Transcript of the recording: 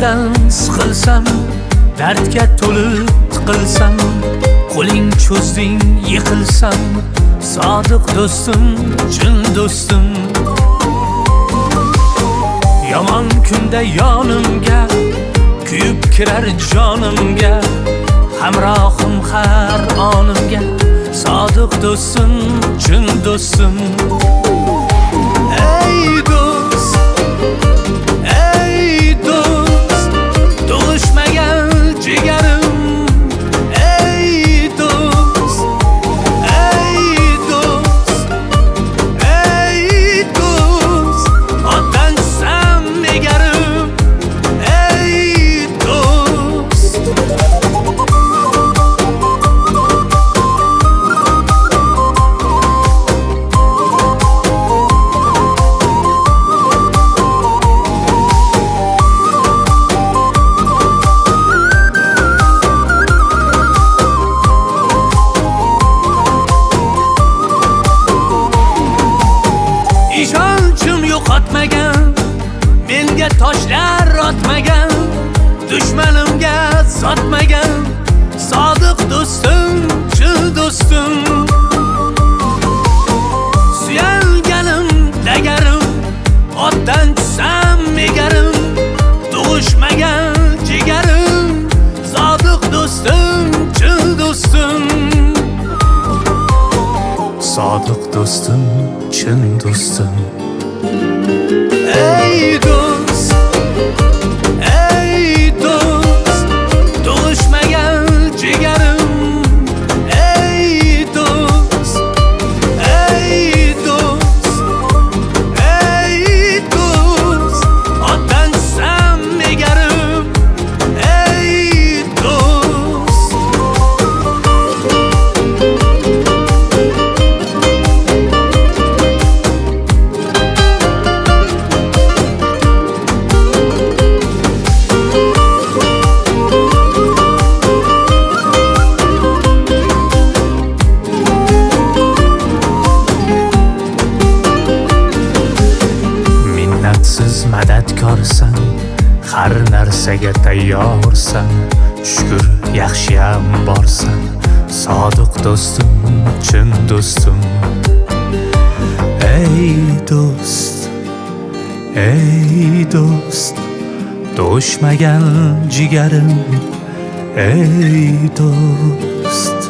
darddan siqilsam, dardga to'lib tiqilsam, qo'ling cho'zding yiqilsam, sodiq do'stim, chin do'stim. Yomon kunda yonimga kuyib kirar jonimga, hamrohim har onimga, sodiq do'stim, chin do'stim. Ey do'st, ey do'st, tug'ishmagan jigarim. Ey do'st, ey do'st, ey do'st, otdan tushsam egarim. Ey do'st, ishonchim yo'qotmagan, menga toshlar otmagan, dushmanimga sotmagan, sodiq do'stim, chin do'stim. Suyanganim dagarim, otdan tushsam egarim, tug'ishmagan jigarim, sodiq do'stim, chin do'stim. Sodiq do'stim, chin do'stim. Ey do'st, ey do'st, tug'ishmagan jigarim. Ey do'st, ey do'st, ey do'st, otdan tushsam egarim. Ey do'st, minnatsiz madadkorsan, har narsaga tayyorsan, shukr yaxshiyam borsan, sodiq do'stim, chin do'stim. Ey do'st, ey do'st, tug'ishmagan jigarim. Ey do'st,